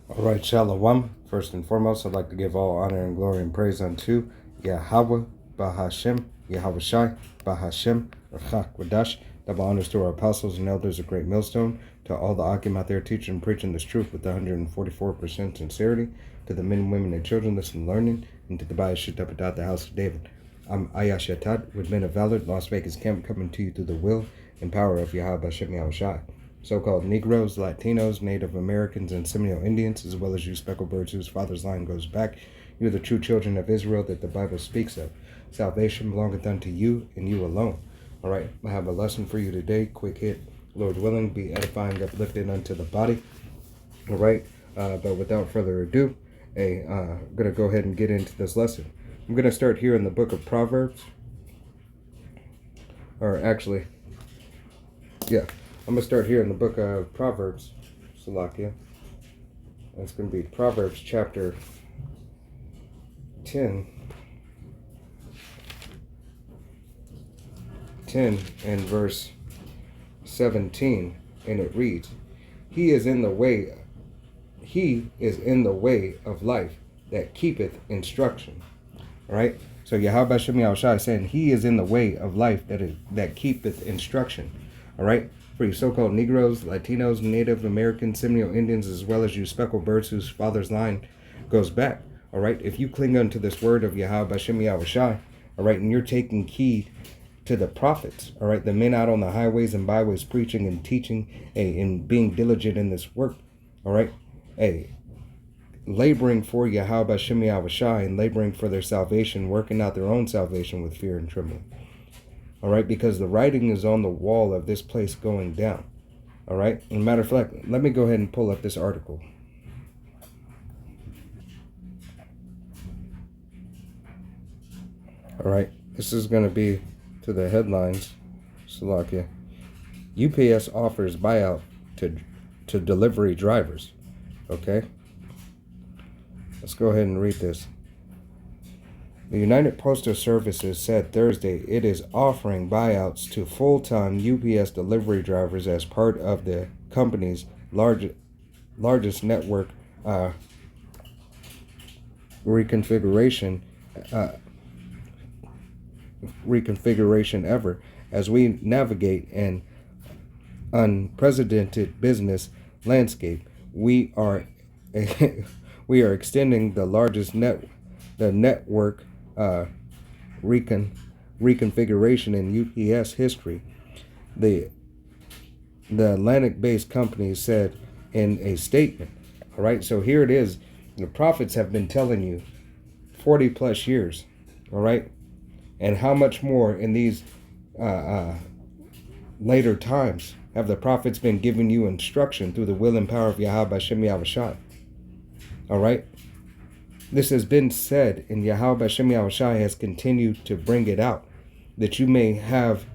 All right, Shalom. First and foremost, I'd like to give all honor and glory and praise unto Yahweh, Bahashem, Yahweh Shai, Bahashem, Rachak, Wadash. Double honors to our apostles and elders of Great Millstone, to all the Akim out there teaching and preaching this truth with 144% sincerity, to the men, women, and children listening and learning, and to the Bayah Shutapadat, the house of David. I'm Ayash Yatat with Men of Valor, Las Vegas camp, coming to you through the will and power of Yahweh Hashem Yahweh Shai. So-called Negroes, Latinos, Native Americans, and Seminole Indians, as well as you speckled birds whose father's line goes back. You are the true children of Israel that the Bible speaks of. Salvation belongeth unto you, and you alone. All right, I have a lesson for you today. Quick hit. Lord willing, be edifying, uplifted unto the body. All right, but without further ado, I'm going to go ahead and get into this lesson. I'm going to start here in the book of Proverbs. Or actually, yeah. I'm going to start here in the book of Proverbs, Salakia. That's going to be Proverbs chapter 10 and verse 17. And it reads, He is in the way of life that keepeth instruction. All right? So Yahweh Shem Yahushua is saying He is in the way of life that keepeth instruction. All right? For you so-called Negroes, Latinos, Native Americans, Seminole Indians, as well as you speckled birds whose father's line goes back. All right, if you cling unto this word of Yahweh Hashem Yahushai, all right, and you're taking heed to the prophets, all right, the men out on the highways and byways preaching and teaching, and being diligent in this work, all right, laboring for Yahweh Hashem Yahushai and laboring for their salvation, working out their own salvation with fear and trembling. All right, because the writing is on the wall of this place going down. All right, and matter of fact, let me go ahead and pull up this article. All right, this is going to be to the headlines. Salakia. UPS offers buyout to delivery drivers. Okay, let's go ahead and read this. The United Postal Services said Thursday it is offering buyouts to full-time UPS delivery drivers as part of the company's largest network reconfiguration ever. As we navigate an unprecedented business landscape, we are extending the network reconfiguration in UPS history, the Atlantic-based company said in a statement. All right, so here it is. The prophets have been telling you 40 plus years. All right, and how much more in these later times have the prophets been giving you instruction through the will and power of Yahweh Hashem Yahushai? All right. This has been said, and Yahweh Hashem Yahushai has continued to bring it out, that you may have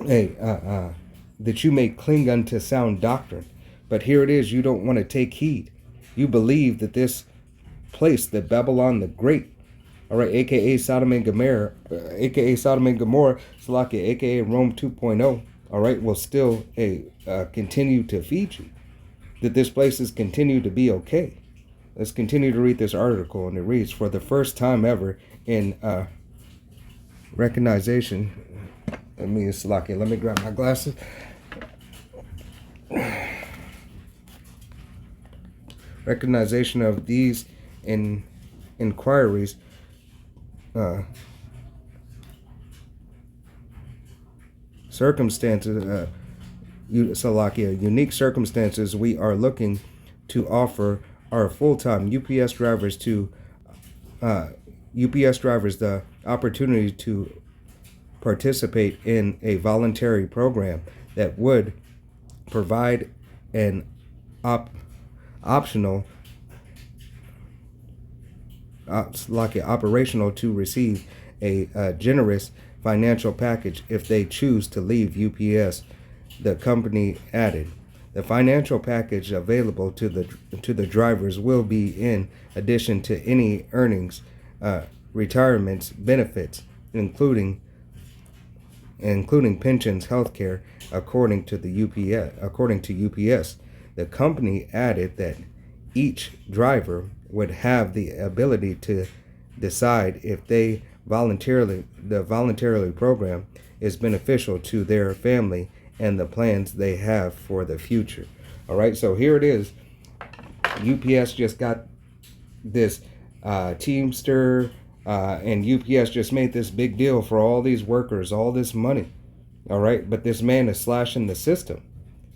that you may cling unto sound doctrine. But here it is, you don't want to take heed. You believe that this place, that Babylon the Great, all right, aka Sodom and Gomorrah, Salakia, aka Rome 2.0, all right, will still continue to feed you. That this place has continued to be okay. Let's continue to read this article, and it reads, for the first time ever in recognition, let me grab my glasses. Recognition of these inquiries, circumstances, unique circumstances, we are looking to offer our full-time UPS drivers the opportunity to participate in a voluntary program that would provide an operational to receive a generous financial package if they choose to leave UPS, the company added. The financial package available to the drivers will be in addition to any earnings, retirements, benefits, including pensions, healthcare, according to UPS. The company added that each driver would have the ability to decide if the voluntarily program is beneficial to their family and the plans they have for the future. All right, so here it is. UPS just got this Teamster, and UPS just made this big deal for all these workers, all this money. All right, but this man is slashing the system.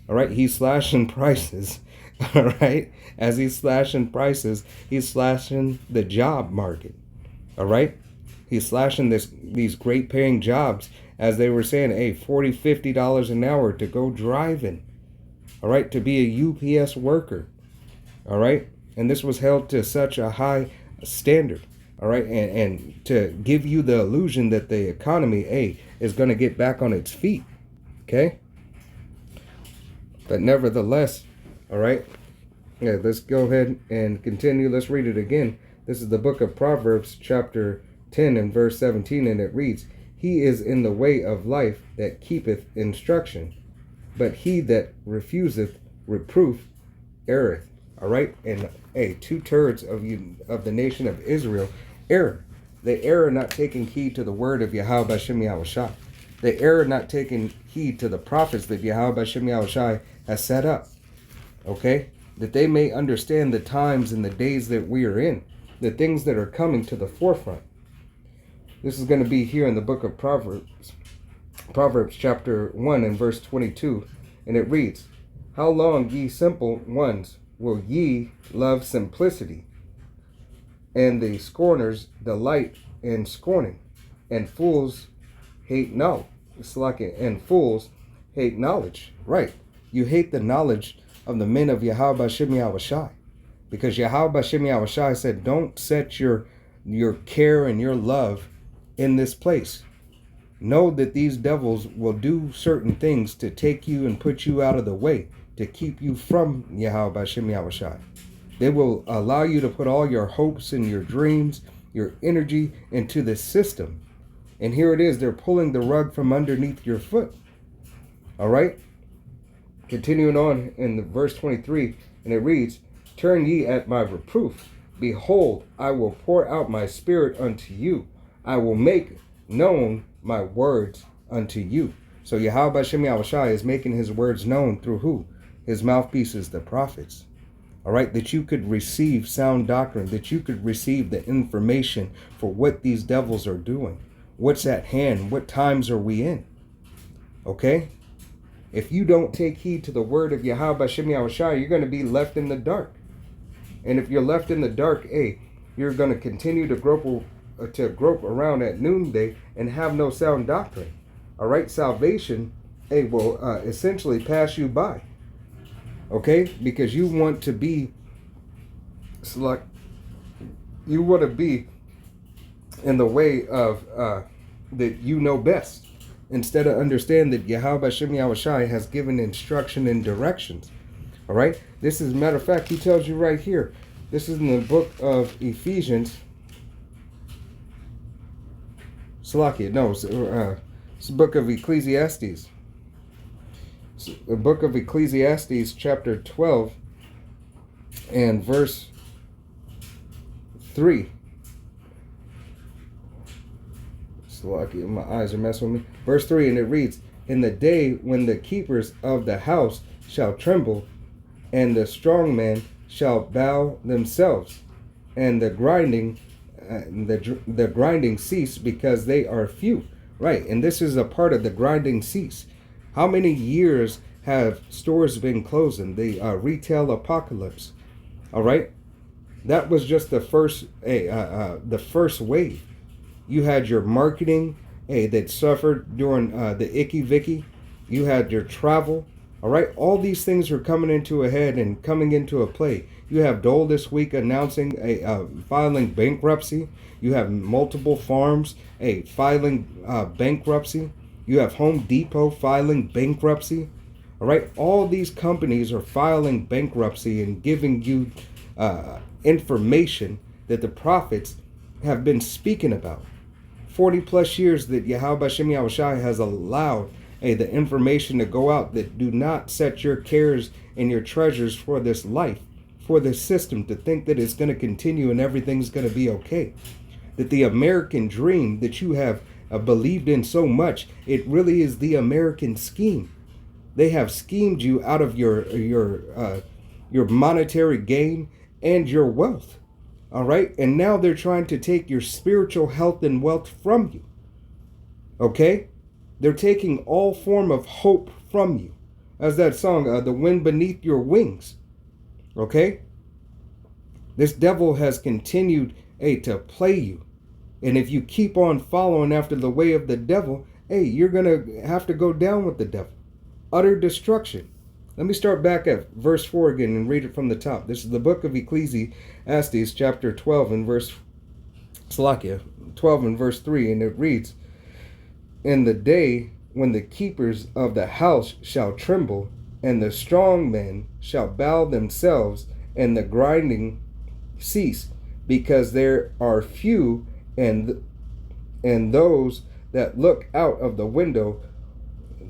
All right, he's slashing prices. All right, as he's slashing prices, he's slashing the job market. All right, he's slashing these great paying jobs, as they were saying, hey, $40, $50 an hour to go driving. All right, to be a UPS worker. All right, and this was held to such a high standard. All right, and to give you the illusion that the economy, is going to get back on its feet. Okay, but nevertheless, all right, yeah, let's go ahead and continue. Let's read it again. This is the book of Proverbs, chapter 10 and verse 17, and it reads, "He is in the way of life that keepeth instruction, but he that refuseth reproof erreth." All right, and 2/3 of the nation of Israel err. They err not taking heed to the word of Yahweh Bashem Yahushai. They err not taking heed to the prophets that Yahweh Bashem Yahushai has set up. Okay, that they may understand the times and the days that we are in, the things that are coming to the forefront. This is going to be here in the book of Proverbs chapter 1 and verse 22, and it reads, "How long, ye simple ones, will ye love simplicity? And the scorners delight in scorning, and fools hate knowledge." And fools hate knowledge. Right. You hate the knowledge of the men of Yahweh Bashem Yahushai. Because Yahweh Bashem Yahushai said, don't set your care and your love in this place. Know that these devils will do certain things to take you and put you out of the way, to keep you from Yahweh Bashem Yahushai. They will allow you to put all your hopes and your dreams, your energy into this system. And here it is, they're pulling the rug from underneath your foot. All right? Continuing on in the verse 23, and it reads, "Turn ye at my reproof. Behold, I will pour out my spirit unto you. I will make known my words unto you." So Yahweh Bashem Yahushai is making his words known through who? His mouthpieces, the prophets. All right, that you could receive sound doctrine, that you could receive the information for what these devils are doing, what's at hand, what times are we in. Okay? If you don't take heed to the word of Yahweh Bashem Yahushai, you're going to be left in the dark. And if you're left in the dark, you're going to continue to grope around at noonday and have no sound doctrine. All right, salvation, will essentially pass you by. Okay, because you want to be in the way of that you know best, instead of understand that Yahweh Bashem Yahushai has given instruction and directions. All right, this is, matter of fact, he tells you right here. This is in the book of Ephesians. Salakia, no, it's the book of Ecclesiastes. The book of Ecclesiastes, chapter 12, and verse 3. Salakia, my eyes are messing with me. Verse 3, and it reads, "In the day when the keepers of the house shall tremble, and the strong man shall bow themselves, and the grinding cease, because they are few." Right, and this is a part of the grinding cease. How many years have stores been closing? The retail apocalypse. All right, that was just the first wave. You had your marketing, that suffered during the Icky Vicky. You had your travel. All right, all these things are coming into a head and coming into a play. You have Dole this week announcing filing bankruptcy. You have multiple farms filing bankruptcy. You have Home Depot filing bankruptcy. All right, all these companies are filing bankruptcy and giving you information that the prophets have been speaking about. 40 plus years that Yahweh Bashem Yahushai has allowed the information to go out, that do not set your cares and your treasures for this life, for this system to think that it's going to continue and everything's going to be okay. That the American dream that you have believed in so much, it really is the American scheme. They have schemed you out of your monetary gain and your wealth. All right. And now they're trying to take your spiritual health and wealth from you. Okay. They're taking all form of hope from you. As that song, The Wind Beneath Your Wings. Okay. This devil has continued, to play you. And if you keep on following after the way of the devil, you're going to have to go down with the devil. Utter destruction. Let me start back at verse 4 again and read it from the top. This is the book of Ecclesiastes, chapter 12 and verse 3, and it reads, "In the day when the keepers of the house shall tremble, and the strong men shall bow themselves, and the grinding cease, because there are few, and those that look out of the window,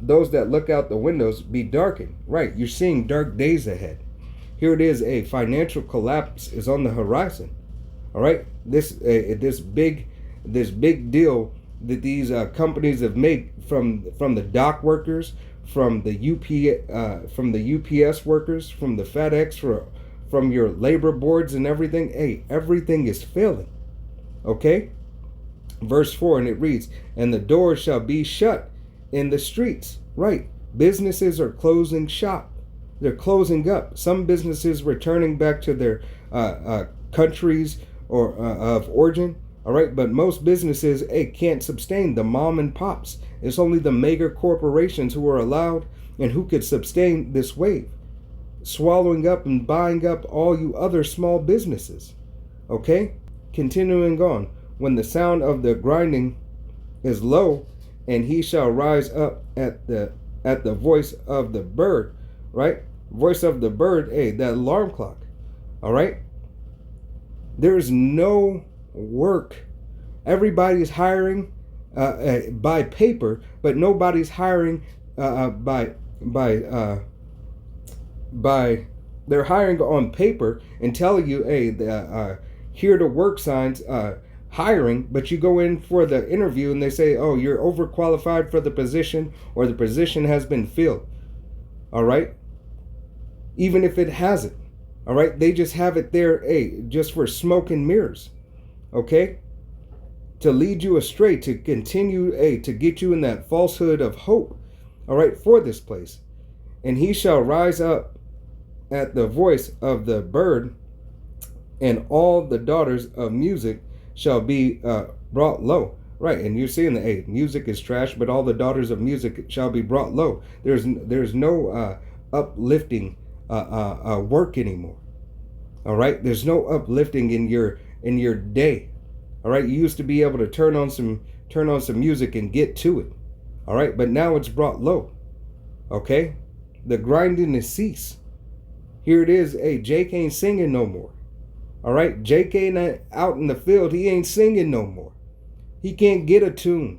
those that look out the windows be darkened." Right, you're seeing dark days ahead. Here it is, a financial collapse is on the horizon. All right, this big deal that these companies have made from the dock workers, from the UPS workers, from the FedEx, from your labor boards and everything. Everything is failing. Okay, verse 4, and it reads, "And the doors shall be shut in the streets." Right, businesses are closing shop. They're closing up. Some businesses returning back to their countries or of origin. All right, but most businesses can't sustain the mom and pops. It's only the mega corporations who are allowed and who could sustain this wave, swallowing up and buying up all you other small businesses. Okay, continuing on. "When the sound of the grinding is low, and he shall rise up at the voice of the bird." Right, voice of the bird, that alarm clock. All right, there's no work. Everybody's hiring by paper, but nobody's hiring by they're hiring on paper and telling you, here to work signs, hiring, but you go in for the interview and they say, "Oh, you're overqualified for the position," or "the position has been filled." All right, even if it hasn't. All right, they just have it there, just for smoke and mirrors. Okay, to lead you astray, to continue, to get you in that falsehood of hope. All right, for this place. "And he shall rise up at the voice of the bird, and all the daughters of music shall be brought low." Right, and you're seeing the music is trash, but all the daughters of music shall be brought low. There's no uplifting work anymore. All right, there's no uplifting in your day. All right, you used to be able to turn on some music and get to it. All right, but now it's brought low. Okay, the grinding is cease. Here it is. Jake ain't singing no more. All right, Jake ain't out in the field. He ain't singing no more. He can't get a tune.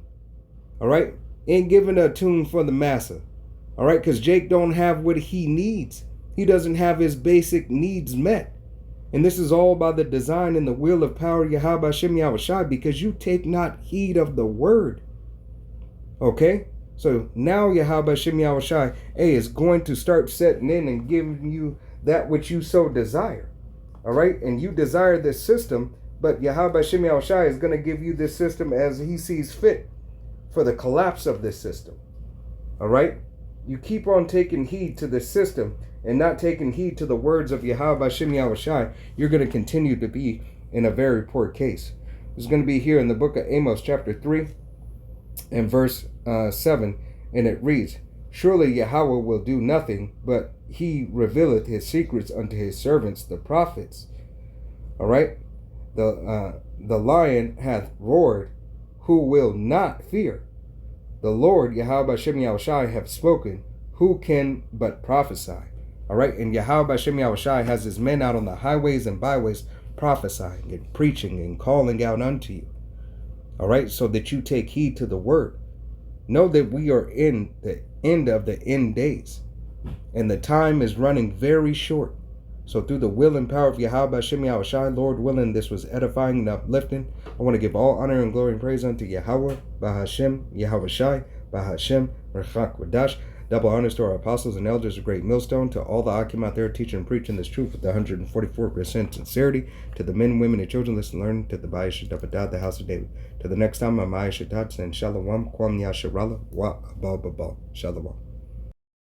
All right, ain't giving a tune for the massa. All right, because Jake don't have what he needs. He doesn't have his basic needs met. And this is all by the design and the will of power, Yahweh Hashem Yahushai, because you take not heed of the word. Okay, so now Yahweh Hashem Yahushai is going to start setting in and giving you that which you so desire. All right, and you desire this system, but Yahweh Hashem Yahushai is going to give you this system as he sees fit for the collapse of this system. All right, you keep on taking heed to this system and not taking heed to the words of Yahweh Hashem Yahushai, you're going to continue to be in a very poor case. It's going to be here in the book of Amos, chapter 3 and verse 7, and it reads, "Surely Yahweh will do nothing, but he revealeth his secrets unto his servants, the prophets." All right, the lion hath roared, who will not fear? The Lord Yahweh Hashem Yahushai hath spoken, who can but prophesy? All right, and Yahweh Hashem Yahushai has his men out on the highways and byways prophesying and preaching and calling out unto you. All right, so that you take heed to the word. Know that we are in the end of the end days, and the time is running very short. So through the will and power of Yahweh Hashem Yahweh Shai, Lord willing, this was edifying and uplifting. I want to give all honor and glory and praise unto Yahweh, Bahashem, Yahweh Shai, Bahashem, Rechak Wadash. Double honors to our apostles and elders of Great Millstone, to all the Akim out there teaching and preaching this truth with 144% sincerity, to the men, women, and children listening and learning, to the Bayesha Dabadah, the house of David. To the next time, I'm Maya Shatat, saying Shalom, Kwam Yasharala, Wa Abal Babal. Shalom.